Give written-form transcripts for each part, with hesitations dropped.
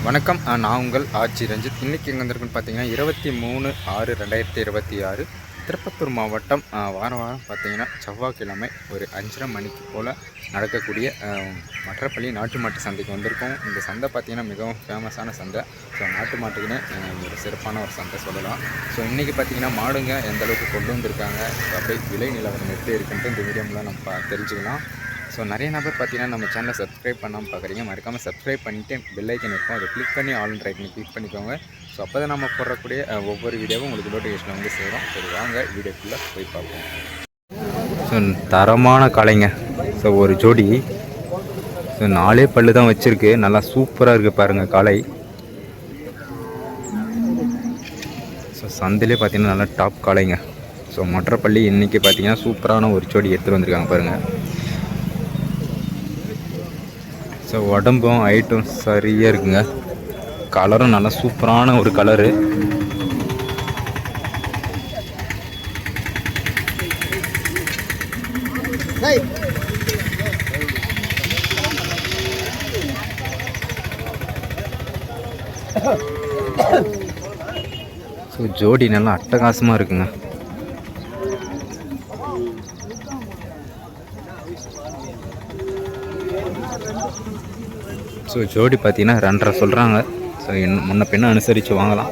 வணக்கம். நான் உங்கள் ஆட்சி ரஞ்சித். இன்றைக்கி எங்கே வந்திருக்குன்னு பார்த்தீங்கன்னா 23/6/2026 திருப்பத்தூர் மாவட்டம். வாரம் பார்த்தீங்கன்னா செவ்வாய்க்கிழமை ஒரு 5:30 மணிக்கு போல் நடக்கக்கூடிய மற்றப்பள்ளி நாட்டு மாட்டு சந்தைக்கு வந்திருக்கோம். இந்த சந்தை பார்த்திங்கன்னா மிகவும் ஃபேமஸான சந்தை. ஸோ நாட்டு மாட்டுக்குன்னு ஒரு சிறப்பான ஒரு சந்தை சொல்லலாம். ஸோ இன்றைக்கி பார்த்திங்கன்னா மாடுங்க எந்த அளவுக்கு கொண்டு வந்திருக்காங்க, அப்படியே விலை நிலவரம் எப்படி இருக்குன்ட்டு இந்த வீடியோவில் நம்ம தெரிஞ்சுக்கலாம். ஸோ நிறைய நபர் பார்த்தீங்கன்னா நம்ம சேனலை சப்ஸ்கிரைப் பண்ணாமல் பார்க்குறீங்க. மறக்காமல் சப்ஸ்கிரைப் பண்ணிவிட்டு பெல் ஐக்கன் இருக்கும், அதை கிளிக் பண்ணி ஆல் ரைட்னு கிளிக் பண்ணிக்கோங்க. ஸோ அப்போ தான் நம்ம போடக்கூடிய ஒவ்வொரு வீடியோவும் உங்களுக்கு நோட்டிஃபிகேஷன் வந்து சேரும். சரி வாங்க வீடியோக்குள்ளே போய் பார்ப்போம். ஸோ தரமான காளைங்க. ஸோ ஒரு ஜோடி. ஸோ 4 பல்லு தான் வச்சுருக்கு. நல்லா சூப்பராக இருக்குது பாருங்கள் காளை. ஸோ சந்தையிலே பார்த்தீங்கன்னா நல்லா டாப் காளைங்க. ஸோ மற்றப்பள்ளி இன்றைக்கி பார்த்தீங்கன்னா சூப்பரான ஒரு ஜோடி எடுத்துகிட்டு வந்திருக்காங்க பாருங்கள். ஸோ உடம்பும் ஹைட்டும் சரியாக இருக்குங்க. கலரும் நல்லா சூப்பரான ஒரு கலரு. ஸோ ஜோடி நல்லா அட்டகாசமாக இருக்குங்க. ஸோ ஜோடி பார்த்தீங்கன்னா 2.5 சொல்கிறாங்க. ஸோ முன்ன பின்ன அனுசரித்து வாங்கலாம்.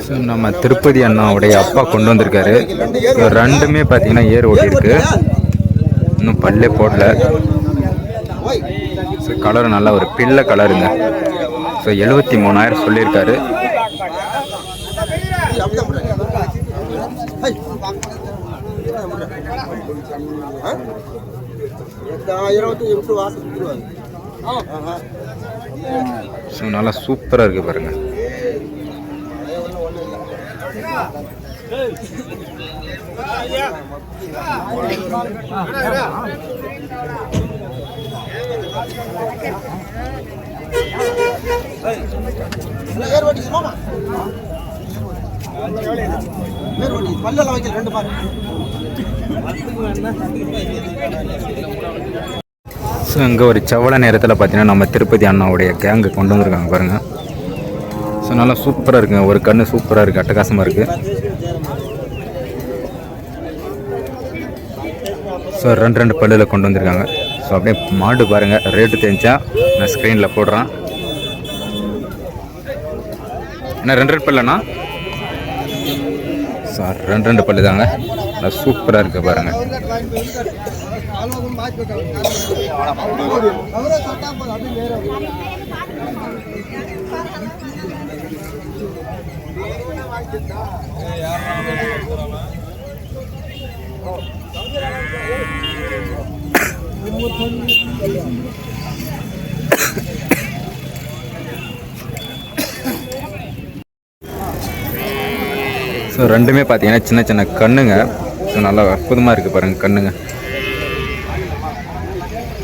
ஸோ நம்ம திருப்பதி அண்ணாவுடைய அப்பா கொண்டு வந்திருக்காரு. ஸோ ரெண்டுமே பார்த்தீங்கன்னா ஏர் ஓட்டிருக்கு. இன்னும் பல்லே போடல. ஸோ கலர் நல்லா ஒரு பிள்ளை கலருங்க. ஸோ 73,000 சொல்லியிருக்காரு. ஸோ நல்லா சூப்பராக இருக்குது பாருங்கள். ஸோ இங்கே ஒரு செவல நேரத்தில் பார்த்தீங்கன்னா நம்ம திருப்பதி அண்ணாவுடைய கேங்கு கொண்டு வந்திருக்காங்க பாருங்கள். ஸோ நல்லா சூப்பராக இருக்குங்க. ஒரு கண்ணு சூப்பராக இருக்குது, அட்டகாசமாக இருக்குது. ஸோ 2 பல்லில் கொண்டு வந்திருக்காங்க. ஸோ அப்படியே மாடு பாருங்கள். ரேட்டு தெரிஞ்சா நான் ஸ்க்ரீனில் போடுறேன். என்ன 2 பல்லுண்ணா? ஸோ 2 பல்லு தாங்க. நல்லா சூப்பராக இருக்குது பாருங்கள். ஸோ ரெண்டுமே பார்த்தீங்கன்னா சின்ன சின்ன கண்ணுங்க. ஸோ நல்லா அற்புதமாக இருக்குது பாருங்கள் கண்ணுங்க.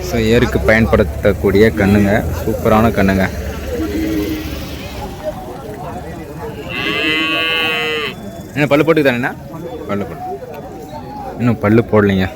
ஸோ ஏருக்கு பயன்படுத்தக்கூடிய கண்ணுங்க, சூப்பரான கண்ணுங்க. என்ன பல்லு போட்டு தானேண்ணா? பல்லு போட்டு இன்னும் பல்லு போடலைங்க.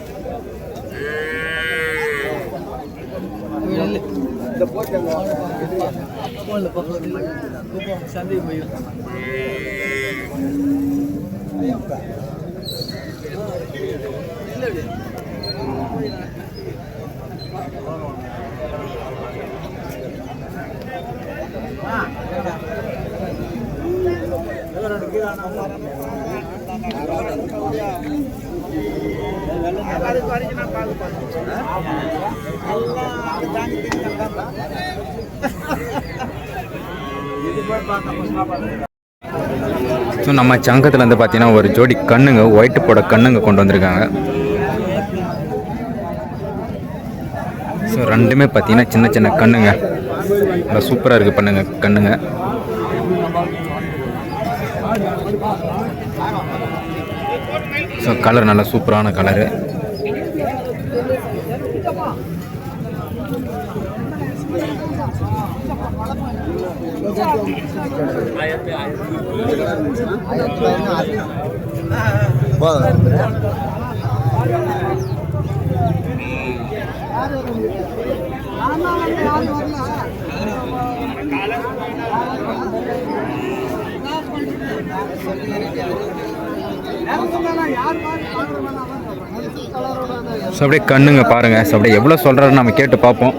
ஸோ நம்ம சங்கத்துலேருந்து பார்த்தீங்கன்னா ஒரு ஜோடி கண்ணுங்க ஒயிட்டு போட கண்ணுங்க கொண்டு வந்திருக்காங்க. ஸோ ரெண்டுமே பார்த்தீங்கன்னா சின்ன சின்ன கண்ணுங்க, நல்லா சூப்பராக இருக்குது பண்ணுங்க கண்ணுங்க. ஸோ கலர் நல்லா சூப்பரான கலரு. ஸோ அப்படியே கண்ணுங்க பாருங்க. ஸோ அப்படியே எவ்வளோ சொல்கிறாருன்னு நம்ம கேட்டு பார்ப்போம்.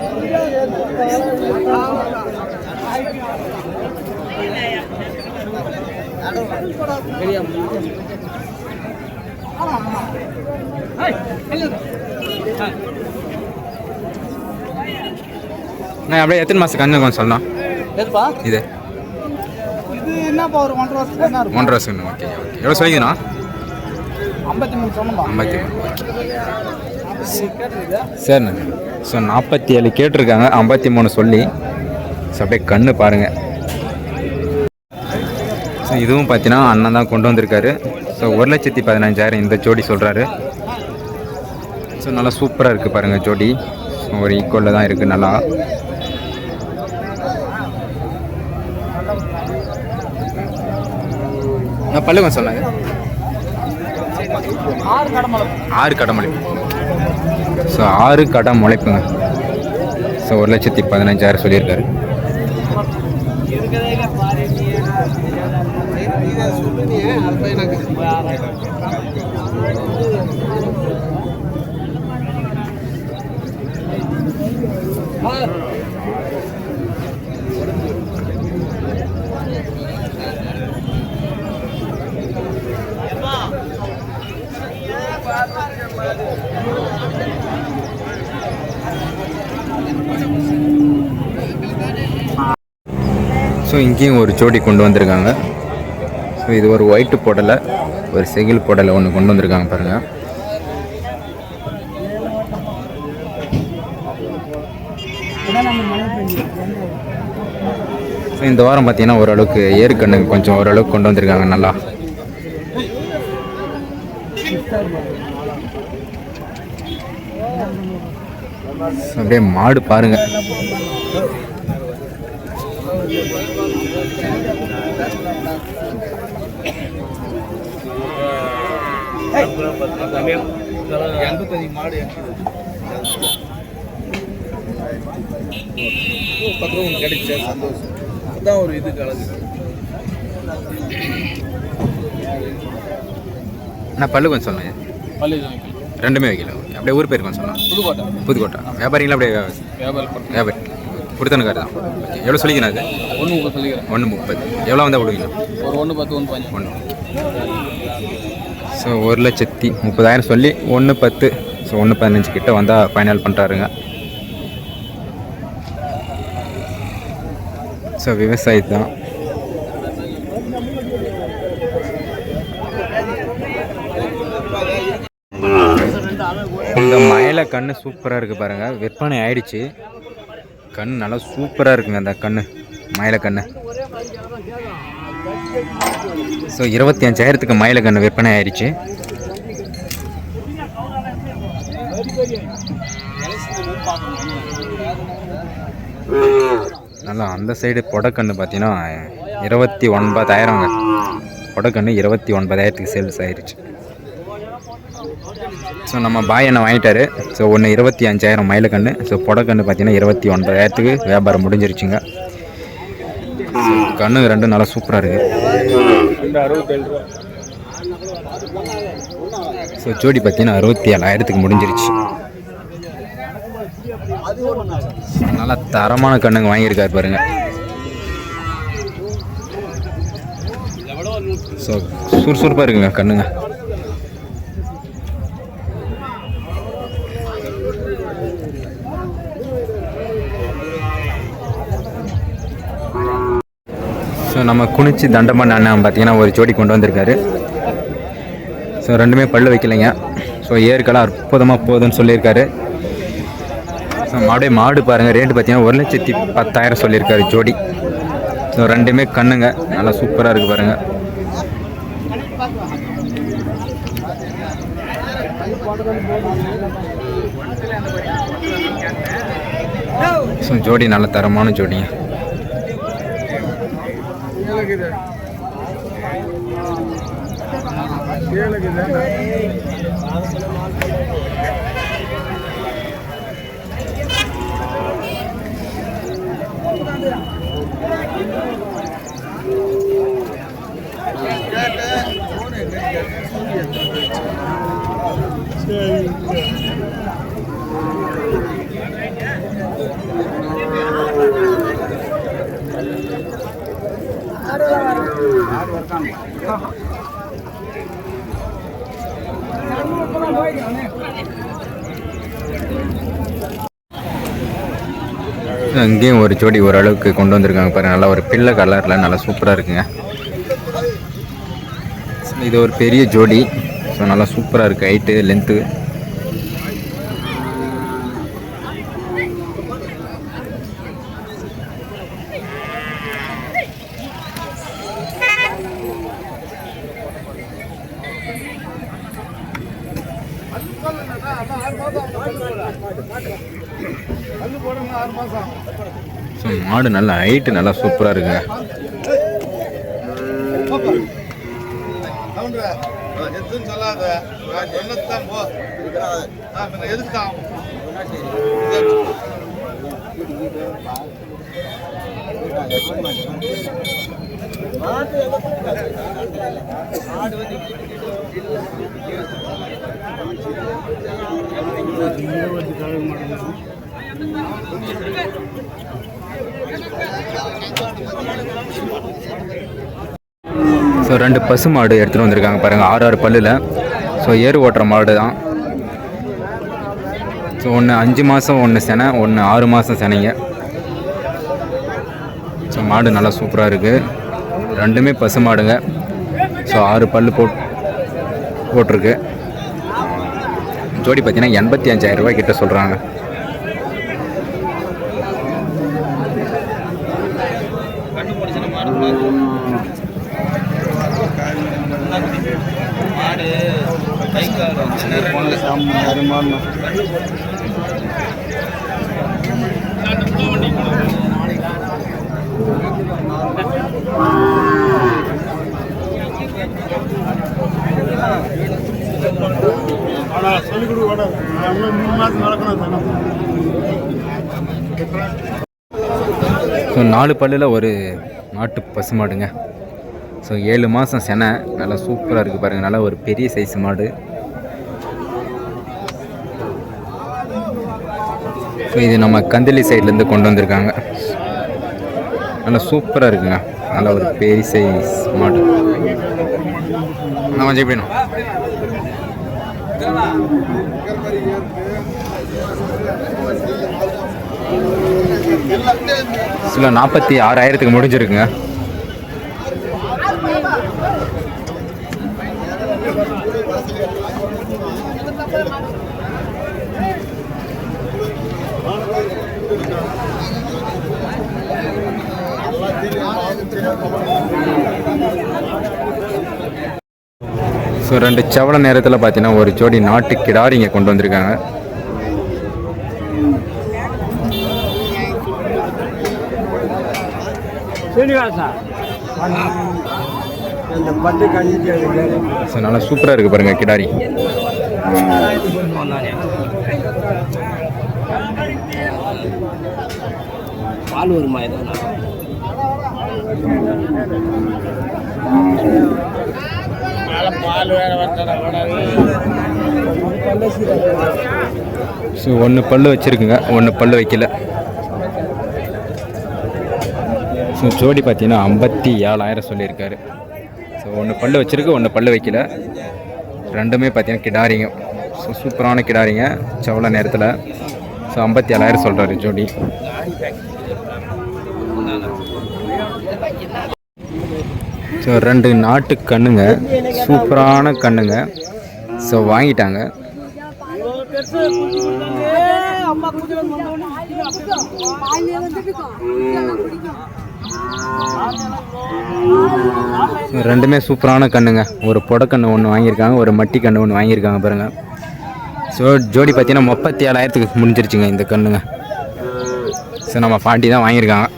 நான் அப்படியே எத்தனை மாதம் கண்ணு கொஞ்சம் சொல்லலாம். இது என்னப்பா ஒரு 1.5 வருஷம் 1.5 வருஷம். Okay okay. எவ்வளோ சொல்லிங்கண்ணா? 53 சொன்னோம். 53 சரிண்ணா. ஸோ 47 கேட்டிருக்காங்க, 53 சொல்லி. ஸோ அப்படியே கண்ணு பாருங்கள். ஸோ இதுவும் பார்த்தீங்கன்னா அண்ணன் தான் கொண்டு வந்திருக்காரு. ஸோ 1,15,000 இந்த ஜோடி சொல்கிறாரு. ஸோ நல்லா சூப்பராக இருக்குது பாருங்கள் ஜோடி. ஒரு ஈக்குவலில் தான் இருக்குது நல்லா. நான் பல்லுங்க சொன்னாங்க 6 கடை முளைப்பு. ஸோ 6 கடை முளைப்புங்க. ஸோ 1,15,000 சொல்லியிருக்காரு. ஸோ இங்கேயும் ஒரு ஜோடி கொண்டு வந்திருக்காங்க. ஸோ இது ஒரு ஒயிட்டு போடலை, ஒரு செகில் போடலை ஒன்று கொண்டு வந்திருக்காங்க பாருங்கள். ஸோ இந்த வாரம் பார்த்தீங்கன்னா ஓரளவுக்கு ஏறுக்கண்ணுங்க கொஞ்சம் ஓரளவுக்கு கொண்டு வந்திருக்காங்க நல்லா. அப்படியே மாடு பாருங்க. மாடு கிடைச்சா சந்தோஷம். அதான் ஒரு இது கலந்து. நான் பல்லு கொஞ்சம் சொன்னேன். பல்லு ரெண்டுமே வைக்கல. அப்படியே ஊர் பேர் கொஞ்சம் சொன்னேன். புதுக்கோட்டை. புதுக்கோட்டை வியாபாரிங்களா? அப்படியே வியாபாரி கொடுத்தனுக்காரு தான். எவ்வளோ சொல்லிக்கணும் அது? 1.30 சொல்லிக்கிறேன். 1.30. எவ்வளோ வந்தால் விடுவீங்க? ஒரு 1.10 1.5. ஸோ 1,30,000 சொல்லி 1.10. ஸோ 1.15 கிட்ட வந்தால் ஃபைனல் பண்ணுறாருங்க. ஸோ விவசாயி தான். இந்த மயிலை கண்ணு சூப்பராக இருக்குது பாருங்கள். விற்பனை ஆயிடுச்சு. கண் நல்லா சூப்பராக இருக்குங்க அந்த கண்ணு, மயிலை கண்ணு. ஸோ 25,000க்கு மயிலை கண்ணு விற்பனை ஆயிடுச்சு. நல்லா அந்த சைடு பொடக்கண்ணு பார்த்தீங்கன்னா 29,000ங்க. பொடக்கண்ணு 29,000க்கு சேல்ஸ் ஆயிடுச்சு. ஸோ நம்ம பாய் என்ன வாங்கிட்டாரு. ஸோ ஒன்று 25,000 மயிலக்கண்ணு. ஸோ பொடக்கண்ணு பார்த்தீங்கன்னா 29,000க்கு வியாபாரம் முடிஞ்சிருச்சுங்க. கண்ணு ரெண்டும் நல்லா சூப்பராக இருக்குது. ஸோ ஜோடி பார்த்தீங்கன்னா 67,000க்கு முடிஞ்சிருச்சு. நல்லா தரமான கண்ணுங்க வாங்கியிருக்காரு பாருங்க. ஸோ சுறுசுறுப்பாக இருக்குங்க கண்ணுங்க. ஸோ நம்ம குனிச்சி தண்டமான அண்ணன் பார்த்தீங்கன்னா ஒரு ஜோடி கொண்டு வந்திருக்காரு. ஸோ ரெண்டுமே பல்லு வைக்கலைங்க. ஸோ ஏற்கெல்லாம் அற்புதமாக போகுதுன்னு சொல்லியிருக்காரு. ஸோ அப்படியே மாடு பாருங்கள், ரேட்டு பார்த்தீங்கன்னா 1,10,000 சொல்லியிருக்காரு ஜோடி. ஸோ ரெண்டுமே கண்ணுங்க, நல்லா சூப்பராக இருக்குது பாருங்கள். ஸோ ஜோடி நல்ல தரமான ஜோடிங்க. அங்கேயும் ஒரு ஜோடி ஓரளவுக்கு கொண்டு வந்திருக்காங்க பாருங்க. நல்லா ஒரு பிள்ளை கலரில் நல்லா சூப்பராக இருக்குங்க. இது ஒரு பெரிய ஜோடி. ஸோ நல்லா சூப்பராக இருக்குது, ஹைட்டு லென்த்து. ஸோ மாடு நல்லா ஹைட்டு நல்லா சூப்பராக இருக்குங்க. ஸோ ரெண்டு பசு மாடு எடுத்துகிட்டு வந்திருக்காங்க பாருங்கள், 6 பல்லில். ஸோ ஏறு ஓட்டுற மாடு தான். ஸோ ஒன்று 5 மாதம், ஒன்று செனை, ஒன்று 6 மாதம் செனைங்க. ஸோ மாடு நல்லா சூப்பராக இருக்குது, ரெண்டுமே பசு மாடுங்க. ஸோ 6 பல் போட்டிருக்கு. ஜோடி பார்த்தீங்கன்னா 85,000 ரூபாய் கிட்ட சொல்கிறாங்க. ஸோ 4 பல்லில் ஒரு நாட்டு பசு மாடுங்க. ஸோ 7 மாதம் செனை, நல்லா சூப்பராக இருக்குது பாருங்கள். நல்லா ஒரு பெரிய சைஸ் மாடு. ஸோ இது நம்ம கந்தளி சைட்லேருந்து கொண்டு வந்திருக்காங்க. நல்லா சூப்பராக இருக்குங்க, நல்லா ஒரு பெரிய சைஸ் மாடு. நான் கொஞ்சம் எப்படினும் சில 46,000க்கு முடிஞ்சிருக்குங்க. ஸோ 2 செவல நேரத்தில் பார்த்தீங்கன்னா ஒரு ஜோடி நாட்டு கிடாரி இங்கே கொண்டு வந்திருக்காங்க. ஸோ நல்லா சூப்பராக இருக்குது பாருங்கள் கிடாரி. பால் வருமா? ஸோ 1 பல்லு வச்சுருக்குங்க, 1 பல்லு வைக்கல. ஸோ ஜோடி பார்த்தீங்கன்னா 57,000 சொல்லியிருக்காரு. ஸோ ஒன்று பல்லு வச்சுருக்கு, ஒன்று பல்லு வைக்கல. ரெண்டுமே பார்த்தீங்கன்னா கிடாரிங்க. ஸோ சூப்பரான கிடாரிங்க செவல நேரத்தில். ஸோ 57,000 சொல்கிறாரு ஜோடி. ஸோ 2 நாட்டு கண்ணுங்க, சூப்பரான கண்ணுங்க. ஸோ வாங்கிட்டாங்க. ரெண்டுமே சூப்பரான கண்ணுங்க. ஒரு பொடக்கண்ணு ஒன்று வாங்கியிருக்காங்க, ஒரு மட்டி கண்ணு ஒன்று வாங்கியிருக்காங்க பாருங்க. ஸோ ஜோடி பார்த்தீங்கன்னா 37,000க்கு முடிஞ்சிருச்சுங்க இந்த கண்ணுங்க. ஸோ நம்ம பாட்டி தான் வாங்கியிருக்காங்க.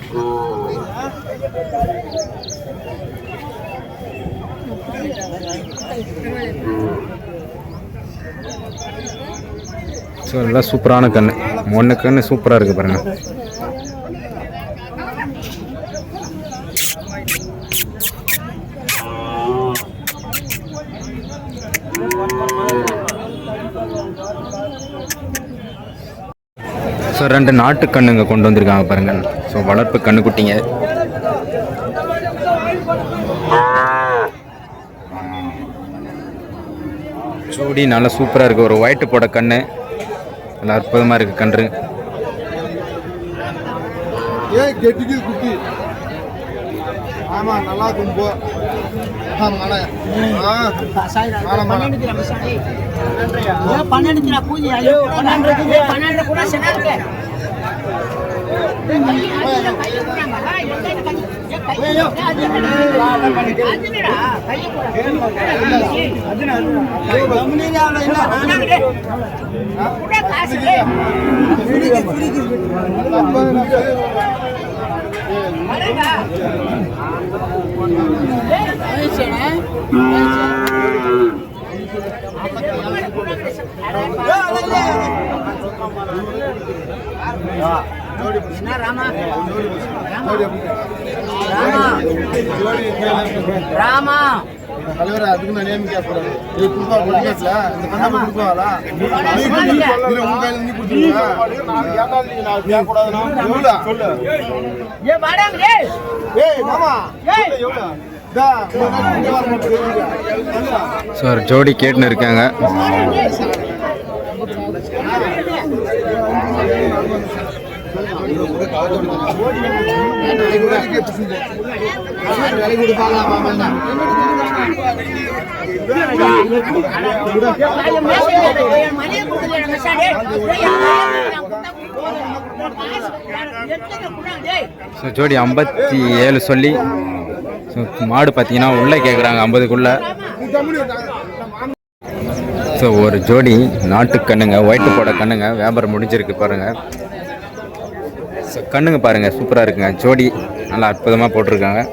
ஸோ நல்லா சூப்பரான கண்ணு, ஒன்று கண்ணு சூப்பராக இருக்குது பாருங்க. ஸோ 2 நாட்டு கண்ணுங்க கொண்டு வந்திருக்காங்க பாருங்க. ஸோ வளர்ப்பு கண்ணுக்குட்டிங்க. ஜோடி நல்லா சூப்பராக இருக்குது. ஒரு ஒயிட்டு போட கண்ணு நல்லா அற்புதமாக இருக்குது கன்று. நல்லா கும்போ ராமா தலைவரை அதுக்கு நான் நேம் கேட்கக்கூடாது. இது கொடுப்பா கொடுக்கல இந்த கண்ணாம கொடுப்பாங்களா உங்க கையில நீ ஸோ ஒரு ஜோடி கேட்டுன்னு இருக்காங்க. ஸோ ஜோடி 57 சொல்லி மாடு பார்த்தீங்கன்னா உள்ளே கேட்குறாங்க 50க்குள்ள. ஸோ ஒரு ஜோடி நாட்டு கண்ணுங்க, ஒயிட்டு போட கண்ணுங்க வியாபாரம் முடிஞ்சிருக்கு பாருங்கள். ஸோ கண்ணுங்க பாருங்கள் சூப்பராக இருக்குங்க. ஜோடி நல்லா அற்புதமாக போட்டிருக்காங்க.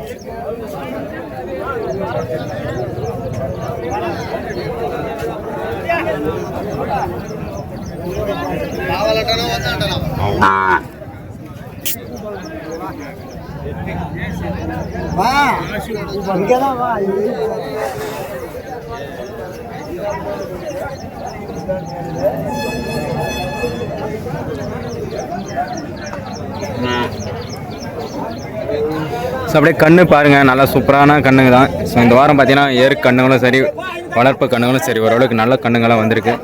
ஸோ அப்படியே கண்ணு பாருங்கள், நல்லா சூப்பரான கண்ணுங்க தான். ஸோ இந்த வாரம் பார்த்தீங்கன்னா ஏறு கண்ணுங்களும் சரி, வளர்ப்பு கண்ணுங்களும் சரி, ஓரளவுக்கு நல்ல கண்ணுங்களாம் வந்திருக்கு.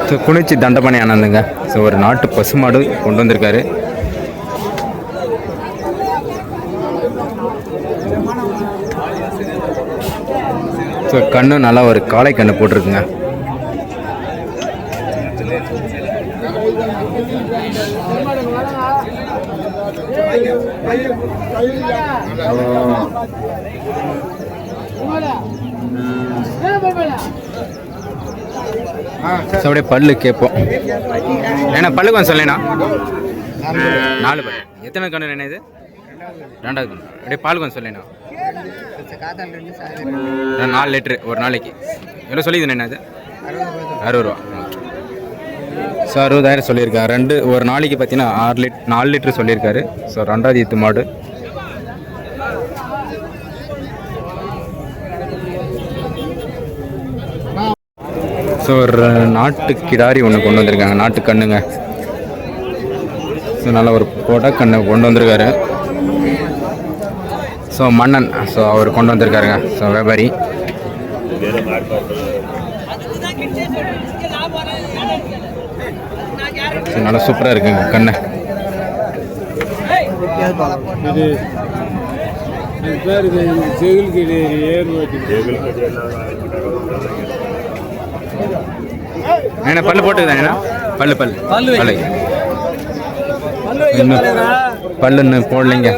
ஸோ குனிச்சி தண்டபாணி ஆனந்துங்க. ஸோ ஒரு நாட்டு பசுமாடு கொண்டு வந்திருக்காரு. ஸோ கண்ணு நல்லா ஒரு காளை கண்ணு போட்டிருக்குங்க. ஸோ அப்படியே பல்லு கேட்போம். ஏன்னா பல்லு கொஞ்சம் சொல்லேண்ணா. 4 பல்லு. எத்தனை கண்ணு என்ன இது? 2வது கண்ணு. அப்படியே பால் கொஞ்சம் சொல்லேண்ணா. 4 லிட்ரு ஒரு நாளைக்கு. எவ்வளோ சொல்லிதுண்ணா என்ன இது? 60 ரூபா. ஸோ 60,000 சொல்லியிருக்காரு. ஒரு நாளைக்கு பார்த்தீங்கன்னா 4 லிட்ரு சொல்லியிருக்காரு. ஸோ 2வது ஈத்து மாடு. ஸோ ஒரு நாட்டு கிடாரி ஒன்று கொண்டு வந்திருக்காங்க, நாட்டு கண்ணுங்க. ஸோ நல்ல ஒரு கொடைக்கண்ணை கொண்டு வந்திருக்காரு. ஸோ மன்னன் ஸோ அவர் கொண்டு வந்திருக்காருங்க. ஸோ வியாபாரி ஸோ நல்லா சூப்பராக இருக்குங்க கண்ணை. என்ன பல்லு போட்டுக்குதாங்கண்ணா? பல்லு பல்லு பல்லு இன்னும் பல்லு இன்னும் போடலைங்க.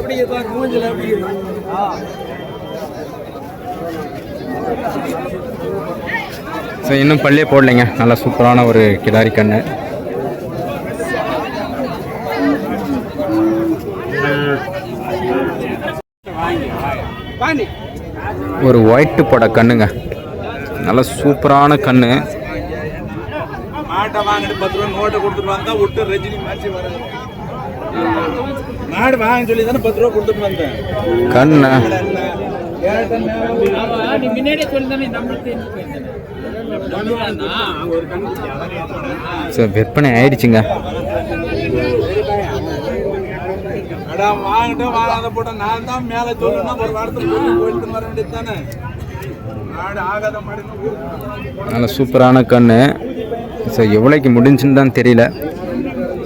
ஸோ இன்னும் பல்லே போடலைங்க. நல்லா சூப்பரான ஒரு கிடாரி கண்ணு. ஒரு ஒயிட்டு போட கண்ணுங்க. நல்ல சூப்பரான கண்ணு. மாட்டை வாங்கிட்டு 10 ரூபா நோட்டை கொடுத்துட்டு வந்தா விட்டு ரஜினி மாற்றி வர மாடு வாங்க சொல்லி தானே 10 ரூபா கொடுத்துட்டு வந்தேன். கண்ணு விற்பனை ஆயிடுச்சுங்க. வாங்கிட்டோம் வாங்காத போட்டோம். நான் தான் மேலே சொல்லணும் ஒரு வாரத்தில் போயிட்டு வர வேண்டியது தானே. நல்ல சூப்பரான கண்ணு. ஸோ எவ்வளோக்கு முடிஞ்சுன்னு தான் தெரியல.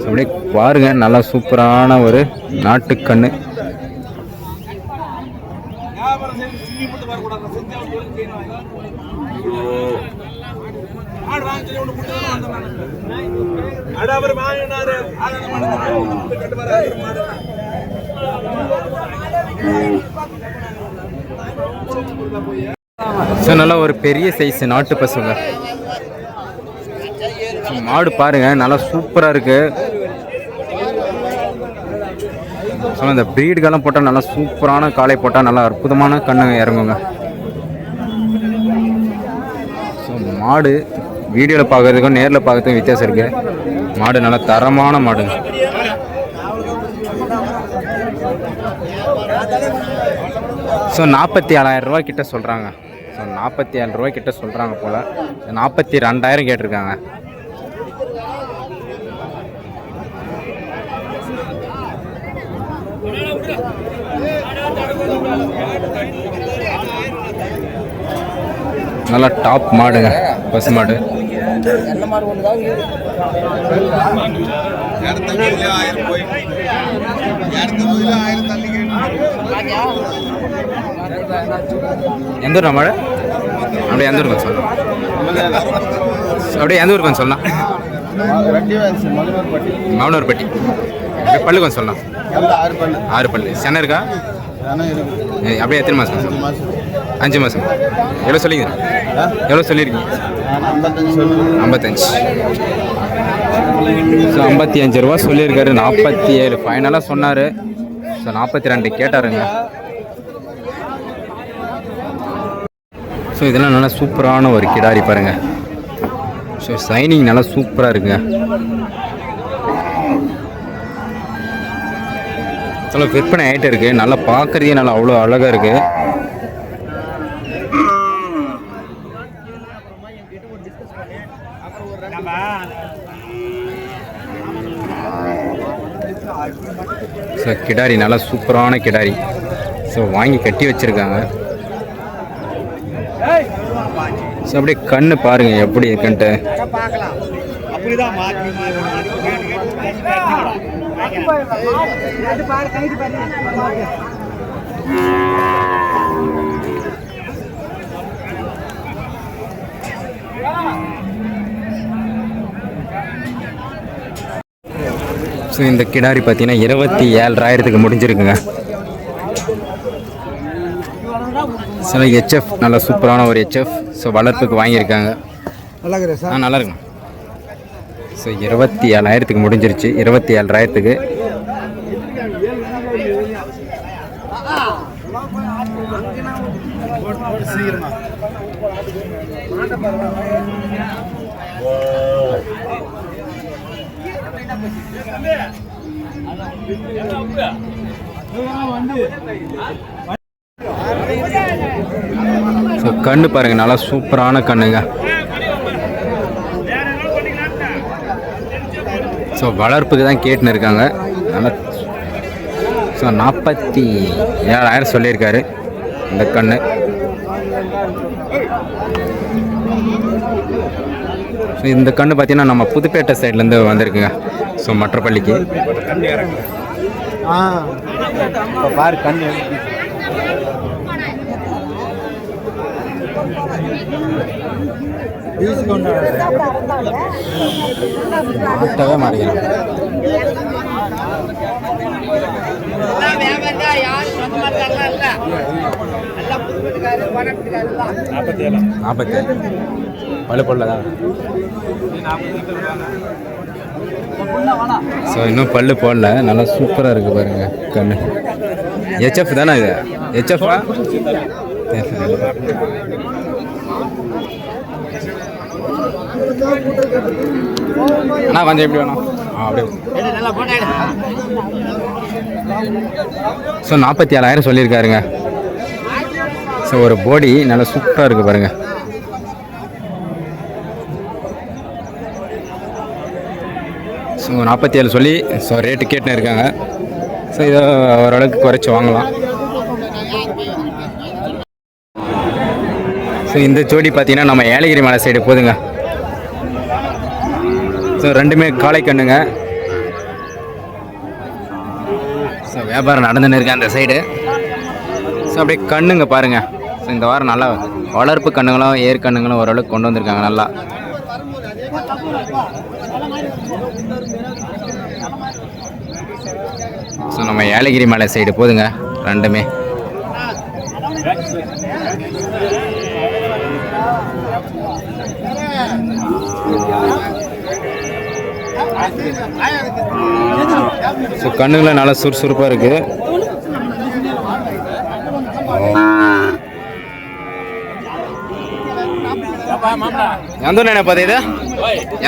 ஸோ அப்படியே பாருங்க, நல்லா சூப்பரான ஒரு நாட்டுக்கண்ணு. ஸோ நல்லா ஒரு பெரிய சைஸ் நாட்டு பசுங்க. மாடு பாருங்க, நல்லா சூப்பராக இருக்கு. ஸோ அந்த ப்ரீடுக்கெல்லாம் போட்டால் நல்லா சூப்பரான காலை போட்டால் நல்லா அற்புதமான கண்ணு இறங்குங்க. ஸோ மாடு வீடியோவில் பார்க்குறதுக்கும் நேரில் பார்க்குறதுக்கும் வித்தியாசம் இருக்குது. மாடு நல்லா தரமான மாடுங்க. ஸோ 47,000 ரூபா கிட்ட சொல்கிறாங்க. ஸோ 47 ரூபா கிட்ட சொல்கிறாங்க போல். 42,000 கேட்டிருக்காங்க. நல்லா டாப் மாடுங்க, பசு மாடு. எந்த ஊர் மாடு? அப்படியே எந்த ஊருக்கு சொல்லலாம்? அப்படியே எந்த ஊருக்கு சொல்லலாம்? மவுனூர்பட்டி. அப்படியே பல்லு கொஞ்சம் சொல்லலாம். 6 பல்லு. சென்னை இருக்கா? அப்படியே எத்தனை மாதம் சொல்லலாம்? 5 மாதம். எவ்வளோ சொல்லிங்க? எவ்வளோ சொல்லியிருக்கீங்க? 55. ஸோ 55 ரூபா சொல்லியிருக்காரு. 47 ஃபைனலாக சொன்னார். ஸோ 42 கேட்டாருங்க. ஸோ இதெல்லாம் நல்லா சூப்பரான ஒரு கிடாரி பாருங்க. ஸோ சைனிங் நல்லா சூப்பராக இருக்குங்க. நல்லா விற்பனை ஆகிட்டு இருக்கு. நல்லா பார்க்குறதே நல்லா அவ்வளோ அழகாக இருக்கு. ஸோ கிடாரி நல்லா சூப்பரான கிடாரி. ஸோ வாங்கி கட்டி வச்சிருக்காங்க. ஸோ அப்படியே கண்ணு பாருங்க எப்படி இருக்குன்ட்டு. ஸோ இந்த கிடாரி பார்த்தீங்கன்னா 27,000 முடிஞ்சிருக்குங்க. சில ஹெச்எஃப் நல்லா சூப்பரான ஒரு ஹெச்எஃப். ஸோ வளர்ப்புக்கு வாங்கியிருக்காங்க. நல்லா இருக்குங்க. ஸோ 27,000 முடிஞ்சிருச்சு. 27,000. ஸோ கண்ணு பாருங்க, நல்லா சூப்பரான கண்ணுங்க. ஸோ வளர்ப்புக்கு தான் கேட்டுன்னு இருக்காங்க. நல்லா. ஸோ 47,000 சொல்லியிருக்காரு இந்த கன்று. ஸோ இந்த கன்று பார்த்தீங்கன்னா நம்ம புதுப்பேட்டை சைட்லேருந்து வந்திருக்குங்க. ஸோ மற்றப்பள்ளிக்கு பாரு கண்ணு மாட்டவே மாட்டேங்கிறாங்க. நாற்பத்தேழு பழு பொருள். ஸோ இன்னும் பல்லு போடல. நல்லா சூப்பராக இருக்குது பாருங்க கண்ணு. ஹெச்எஃப் தானே இது? ஹெச்எஃப்பா? அண்ணா கொஞ்சம் எப்படி வேணும்? அப்படியே. ஸோ 47,000 சொல்லியிருக்காருங்க. ஸோ ஒரு போடி நல்லா சூப்பராக இருக்குது பாருங்கள். ஸோ 47 சொல்லி ஸோ ரேட்டு கேட்டுன்னு இருக்காங்க. ஸோ இதை ஓரளவுக்கு குறைச்சி வாங்கலாம். ஸோ இந்த ஜோடி பார்த்தீங்கன்னா நம்ம ஏலகிரி மலை சைடு போதுங்க. ஸோ ரெண்டுமே காளை கண்ணுங்க. ஸோ வியாபாரம் நடந்துன்னு இருக்கேன் அந்த சைடு. ஸோ அப்படியே கண்ணுங்க பாருங்கள். ஸோ இந்த வாரம் நல்லா வளர்ப்பு கண்ணுங்களும் ஏர் கண்ணுங்களும் ஓரளவுக்கு கொண்டு வந்திருக்காங்க நல்லா. ஸோ நம்ம ஏலகிரி மலை சைடு போதுங்க ரெண்டுமே. ஸோ கண்ணுங்கள நல்லா சுறுசுறுப்பாக இருக்குது. எந்த ஊர் பார்த்து இது?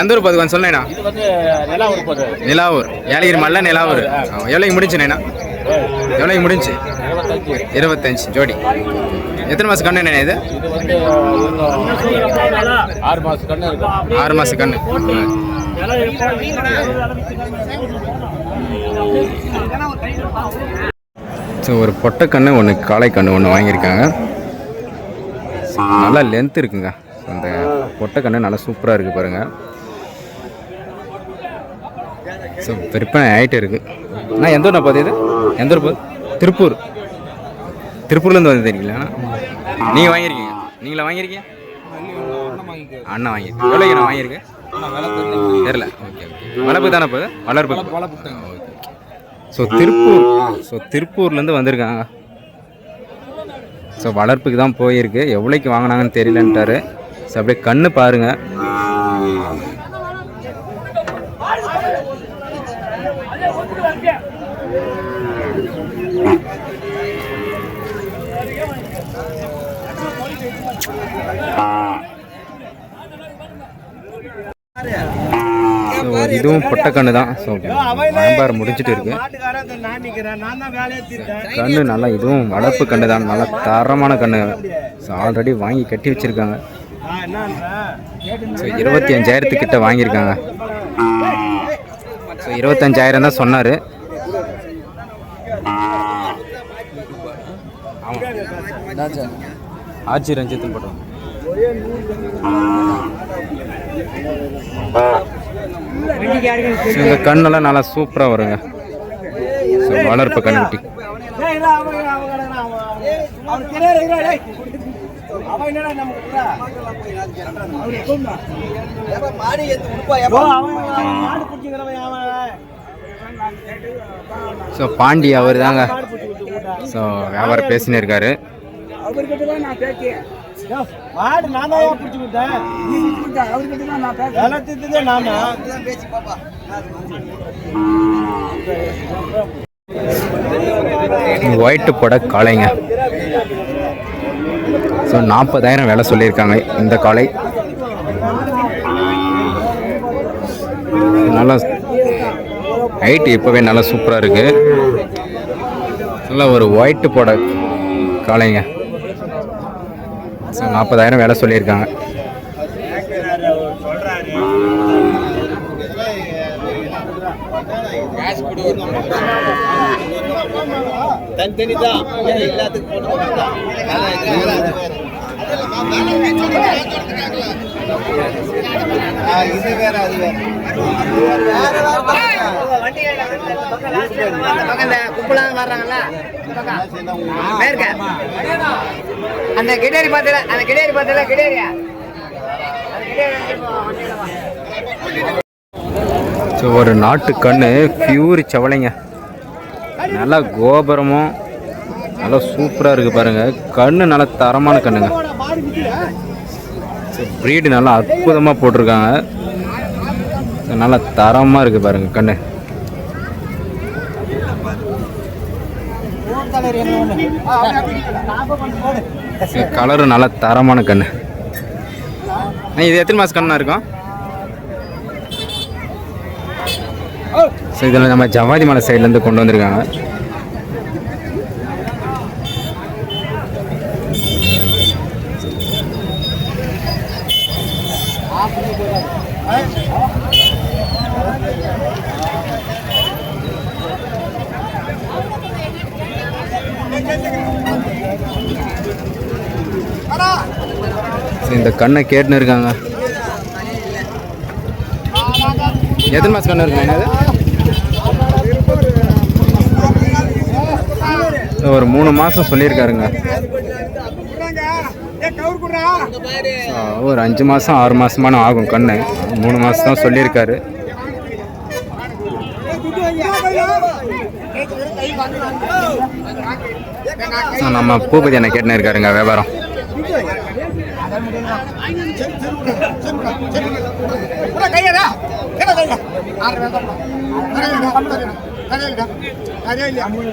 எந்த ஊர் பார்த்து கொஞ்சம் சொன்னேண்ணா? நிலாவூர். ஏலகிரி மலை நிலாவூர். எவ்வளோக்கு முடிஞ்சுண்ணா? எவ்வளோக்கு முடிஞ்சு? 25 ஜோடி. எத்தனை மாதம் கண்ணு இது? 6 மாசம் கண்ணு இருக்கு. 6 மாதம் கண்ணு. ஸோ ஒரு பொட்டை கண்ணு ஒன்று காளை கண்ணு ஒன்று வாங்கியிருக்காங்க. நல்லா லென்த் இருக்குங்க. அந்த பொட்டை கண்ணு நல்லா சூப்பராக இருக்குது பாருங்கள். ஸோ விற்பனை ஆகிட்டு இருக்குது. அண்ணா எந்த ஊர்னா பார்த்து இது? எந்த ஊர் பார்த்து? திருப்பூர். திருப்பூர்லேருந்து வந்து தெரியுங்களா? நீங்கள் வாங்கியிருக்கீங்க? நீங்களா வாங்கியிருக்கீங்க? அண்ணா வாங்கியிருக்கேன். எவ்வளோக்கு நான் வாங்கியிருக்கேன் தெரில. Okay okay. வளர்ப்பு தானே போகுது? வளர்ப்பு. Okay okay. ஸோ திருப்பூர்லேருந்து வந்திருக்காங்க. ஸோ வளர்ப்புக்கு தான் போயிருக்கு. எவ்வளோக்கு வாங்கினாங்கன்னு தெரியலன்ட்டாரு. ஸோ அப்படியே கண்ணு பாருங்கள். ஸோ இதுவும் பொட்டக்கண்ணு தான். ஸோ வியாபாரம் முடிஞ்சிட்டு இருக்கு. கண்ணு நல்லா, இதுவும் வளர்ப்பு கண்ணு தான். நல்லா தரமான கண்ணு. ஸோ ஆல்ரெடி வாங்கி கட்டி வச்சுருக்காங்க. ஸோ 25,000 கிட்ட வாங்கியிருக்காங்க. ஸோ 25,000 தான் சொன்னார். ஆட்சி ரஞ்சித்துன்னு போட்டோம். இந்த கண்ணெல்லாம் நல்லா சூப்பராக வருங்க. ஸோ வளர்ப்பு கண்ணுக்குட்டி. ஸோ பாண்டி அவர் தாங்க. ஸோ வியாபாரம் பேசினே இருக்காரு. ஒயிட்டு போட காளைங்க. ஸோ 40,000 விலை சொல்லியிருக்காங்க இந்த காளை. நல்லா ஹைட்டு இப்போவே நல்லா சூப்பராக இருக்குது. நல்லா ஒரு ஒயிட்டு போட காளைங்க. ஸோ 40,000 விலை சொல்லியிருக்காங்க. தனித்தனி தான் எல்லாத்துக்கும் இது வேற அது வேற அந்த கிடேரி பார்த்தல அந்த கிடேரி பார்த்தல கிடேரியா ஒரு நாட்டு கண்ணு பியூர் செவலைங்க, நல்லா கோபுரமும் நல்லா சூப்பராக இருக்குது பாருங்கள். கண்ணு நல்லா தரமான கண்ணுங்க. ப்ரீடு நல்லா அற்புதமாக போட்டிருக்காங்க. நல்லா தரமாக இருக்குது பாருங்கள் கண்ணு. கலரு நல்லா தரமான கண்ணு. இது எத்தனை மாதம் கண்ணா இருக்கும்? ஸோ இதில் நம்ம ஜவாதி மலை சைட்லேருந்து கொண்டு வந்திருக்காங்க. இந்த கண்ணை கேட்டுன்னு இருக்காங்க. எத்தனை மாதம் கண்ணு இருக்குங்க? ஒரு 3 மாதம் சொல்லியிருக்காருங்க. ஒரு 5 மாதம் 6 மாதமான ஆகும் கண்ணு. 3 மாதம் தான் சொல்லியிருக்காரு. நம்ம பூபதி என்ன கேட்டுன்னு இருக்காருங்க வியாபாரம்.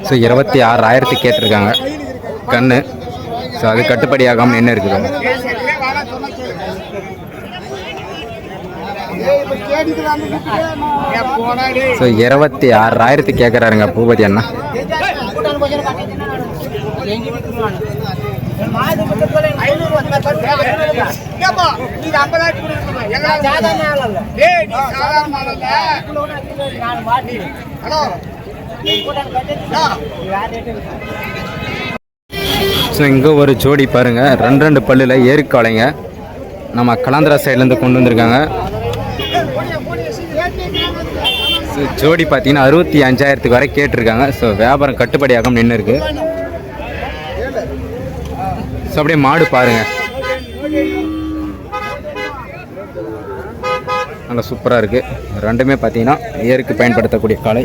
ஸோ 26,000 கேட்டிருக்காங்க கண்ணு. ஸோ அது கட்டுப்படி ஆகாமல் என்ன இருக்குது? ஸோ 26,000 கேட்குறாருங்க பூபதி அண்ணா. ஸோ இங்கே ஒரு ஜோடி பாருங்க, 2 பல்லில் ஏறுக்காலைங்க. நம்ம கலாந்திரா சைட்லேருந்து கொண்டு வந்திருக்காங்க. ஸோ ஜோடி பார்த்தீங்கன்னா 65,000 வரை கேட்டிருக்காங்க. ஸோ வியாபாரம் கட்டுப்படியாகவும் நின்று இருக்கு. ஸோ அப்படியே மாடு பாருங்க, நல்லா சூப்பராக இருக்குது. 2மே பார்த்தீங்கன்னா ஏருக்கு பயன்படுத்தக்கூடிய காளை.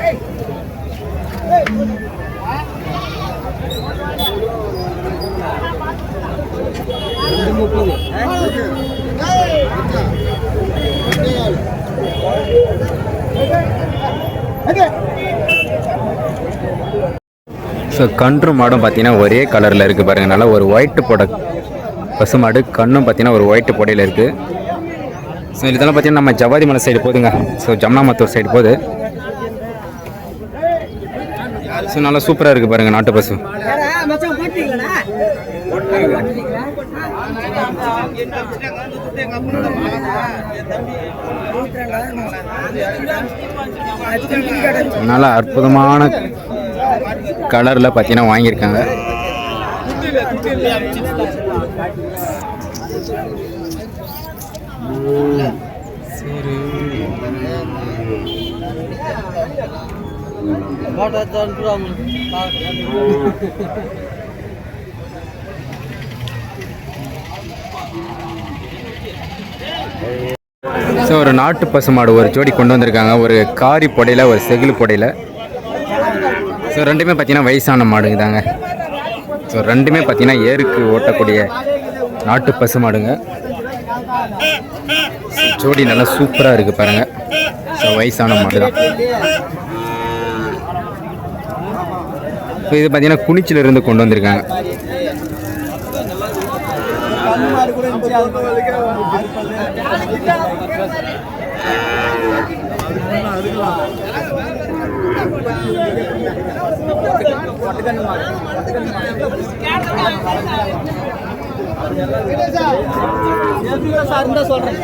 ஸோ கன்று மாடும் பார்த்தீங்கன்னா ஒரே கலரில் இருக்குது பாருங்கள். நல்லா ஒரு ஒயிட்டு போட பசு மாடு. கண்ணும் பார்த்தீங்கன்னா ஒரு ஒயிட்டு பொடையில் இருக்குது. ஸோ இதெல்லாம் பார்த்தீங்கன்னா நம்ம ஜவாதி மலை சைடு போதுங்க. ஸோ ஜம்னாமத்தூர் சைடு போகுது. ஸோ நல்லா சூப்பராக இருக்குது பாருங்கள் நாட்டு பசு. நல்லா அற்புதமான கலரில் பார்த்தீங்கன்னா வாங்கியிருக்காங்க. ஸோ ஒரு நாட்டு பசு மாடு ஒரு ஜோடி கொண்டு வந்திருக்காங்க. ஒரு காரி பொடையில், ஒரு செகில் பொடையில். ஸோ 2மே பார்த்தீங்கன்னா வயசான மாடுங்க தாங்க. ஸோ 2மே பார்த்தீங்கன்னா ஏருக்கு ஓட்டக்கூடிய நாட்டு பசு மாடுங்க. ஜோடி நல்லா சூப்பராக இருக்குது பாருங்கள். ஸோ வயசான மாடு தான். ஸோ இது பார்த்தீங்கன்னா குனிச்சிலிருந்து கொண்டு வந்திருக்காங்க. சொல்றேன்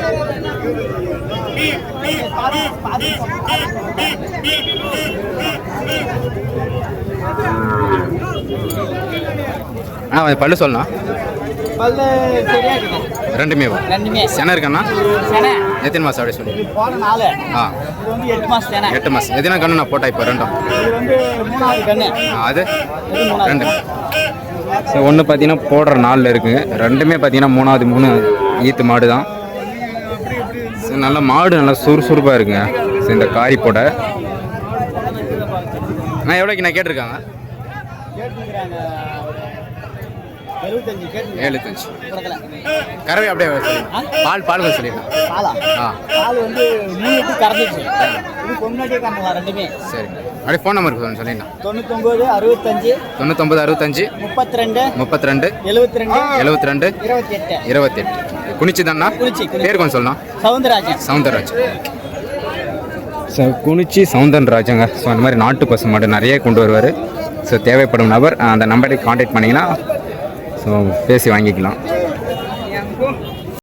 பல்லு சொல்லலாம் பல்லு சரியா இருக்கு. ரெண்டுமே வா ரெண்டுமே சென இருக்கண்ணா சேனை எத்தனை மாதம் அப்படியே சொல்லி இது போன 4 ஆ இது வந்து 8 மாசம் சேனை 8 மாதம் எத்தனை கண்ணு நான் போட்டேன் இப்போ ரெண்டும் இது வந்து 3வது கண்ணு அது இது 3வது ரெண்டு ஸோ ஒன்று பார்த்தீங்கன்னா போடுற நாளில் இருக்குங்க ரெண்டுமே பார்த்தீங்கன்னா 3 ஈத்து மாடு தான் ஸோ நல்லா மாடு நல்லா சுறுசுறுப்பாக இருக்குங்க ஸோ இந்த காரி போட நான் எவ்வளோக்கு நான் கேட்டிருக்காங்க கேட்டுக்கிறாங்க 75 கேட்டு 75 கறவை அப்படியே சொல்லிடுங்க பால் சொல்லிடுங்க பாலா ஆ பால் வந்து 3 லிட்டர் கறந்துச்சு இது கொண்டாடியே கறந்துலாம் ரெண்டுமே சரி அப்படியே ஃபோன் நம்பருக்கு சொல்லிடுங்க 99 65 99 65 32 32 72 72 28 28 குனிச்சு தானா குனிச்சி. பேர் கொஞ்சம் சொல்லலாம் சவுந்தரராஜன் ஸோ குனிச்சி சவுந்தரராஜங்க ஸோ அந்த மாதிரி நாட்டு பசு மாடு நிறைய கொண்டு வருவார் ஸோ தேவைப்படும் நபர் அந்த நம்பருக்கு காண்டாக்ட் பண்ணிங்கன்னா ஸோ பேசி வாங்கிக்கலாம்